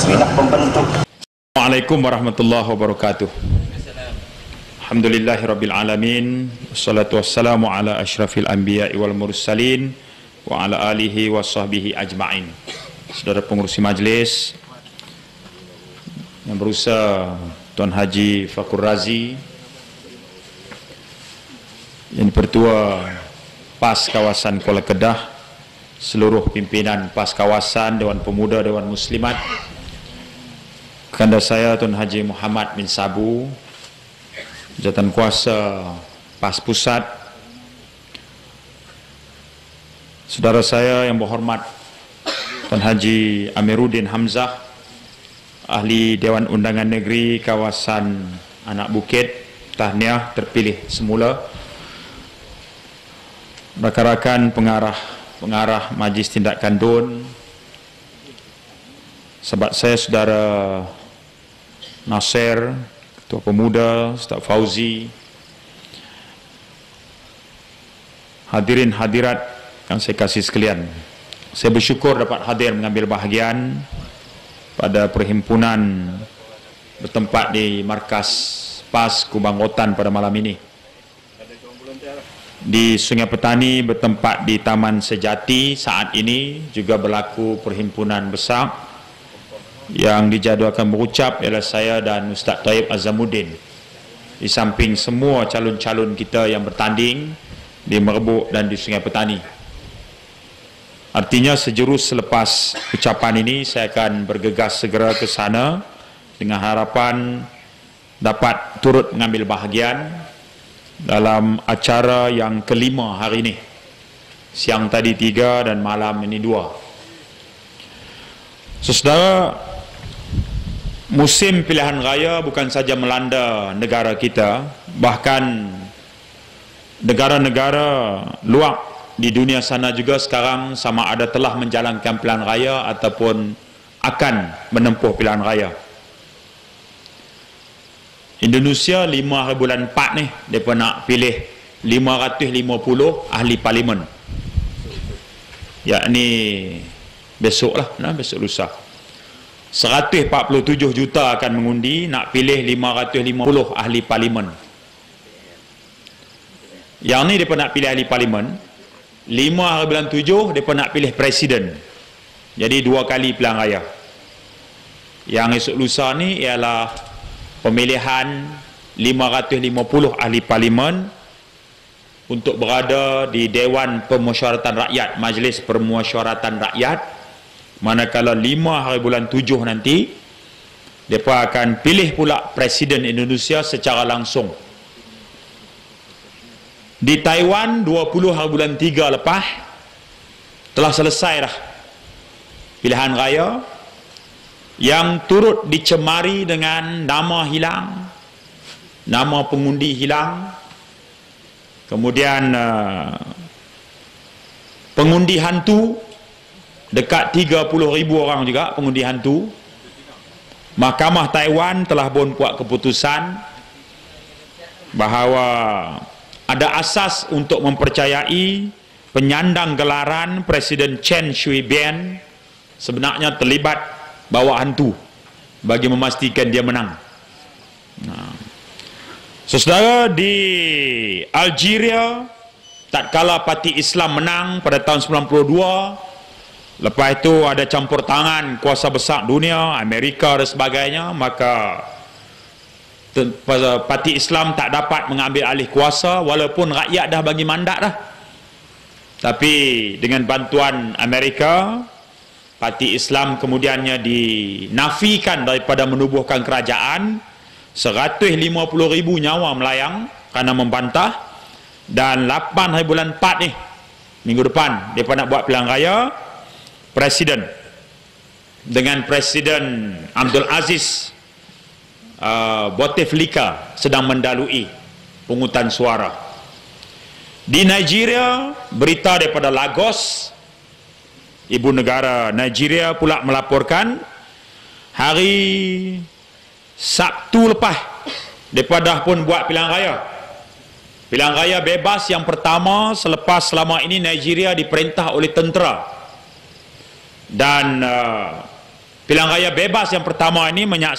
taswirah pembentuk. Assalamualaikum warahmatullahi wabarakatuh. Alhamdulillahirabbil alamin, wassalatu wassalamu ala asyrafil anbiya'i wal mursalin wa ala alihi wa sahbihi ajma'in. Saudara pengurusi majlis yang berusaha, Tuan Haji Fakur Razi, yang Pertua PAS kawasan Kuala Kedah, seluruh pimpinan PAS kawasan, Dewan Pemuda, Dewan Muslimat, kanda saya Tuan Haji Muhammad bin Sabu, Jawatan Kuasa PAS Pusat, saudara saya yang berhormat Tuan Haji Amiruddin Hamzah, Ahli Dewan Undangan Negeri kawasan Anak Bukit, tahniah terpilih semula. Rakan-rakan pengarah Majlis Tindakan DUN, sahabat saya saudara Nasir, Ketua Pemuda, Ustaz Fauzi, hadirin hadirat yang saya kasih sekalian, saya bersyukur dapat hadir mengambil bahagian pada perhimpunan bertempat di markas PAS Kubang Rotan pada malam ini. Di Sungai Petani bertempat di Taman Sejati saat ini juga berlaku perhimpunan besar yang dijadualkan berucap ialah saya dan Ustaz Taib Azamuddin, di samping semua calon-calon kita yang bertanding di Merbuk dan di Sungai Petani. Artinya sejurus selepas ucapan ini saya akan bergegas segera ke sana dengan harapan dapat turut mengambil bahagian dalam acara yang kelima hari ini. Siang tadi 3 dan malam ini 2. Saudara, musim pilihan raya bukan saja melanda negara kita, bahkan negara-negara luar di dunia sana juga sekarang sama ada telah menjalankan pilihan raya ataupun akan menempuh pilihan raya. Indonesia 5 hari bulan 4 ni mereka nak pilih 550 ahli parlimen, yakni besok lah, besok lusa 147 juta akan mengundi nak pilih 550 ahli parlimen. Yang ni mereka nak pilih ahli parlimen. 5 hari bulan 7 mereka nak pilih presiden. Jadi 2 kali pilihan raya. Yang esok lusa ni ialah pemilihan 550 ahli parlimen untuk berada di Dewan Permusyawaratan Rakyat, Majlis Permusyawaratan Rakyat. Manakala 5 hari bulan 7 nanti mereka akan pilih pula Presiden Indonesia secara langsung. Di Taiwan 20 hari bulan 3 lepas telah selesai dah pilihan raya yang turut dicemari dengan nama hilang, nama pengundi hilang, kemudian pengundi hantu, dekat 30,000 orang juga pengundi hantu. Mahkamah Taiwan telah pun buat keputusan bahawa ada asas untuk mempercayai penyandang gelaran Presiden Chen Shui-bian sebenarnya terlibat bawa hantu bagi memastikan dia menang. Saudara, di Algeria tatkala Parti Islam menang pada tahun 92, lepas itu ada campur tangan kuasa besar dunia, Amerika dan sebagainya, maka Parti Islam tak dapat mengambil alih kuasa walaupun rakyat dah bagi mandat dah. Tapi dengan bantuan Amerika, Parti Islam kemudiannya dinafikan daripada menubuhkan kerajaan. 150,000 nyawa melayang kerana membantah. Dan 8 hari bulan 4 ni, minggu depan, mereka nak buat pilihan raya presiden dengan Presiden Abdul Aziz Bouteflika sedang mendalui pungutan suara. Di Nigeria, berita daripada Lagos, ibu negara Nigeria pula melaporkan hari Sabtu lepas mereka dah pun buat pilihan raya. Pilihan raya bebas yang pertama selepas selama ini Nigeria diperintah oleh tentera. Dan Pilihan raya bebas yang pertama ini menyaksikan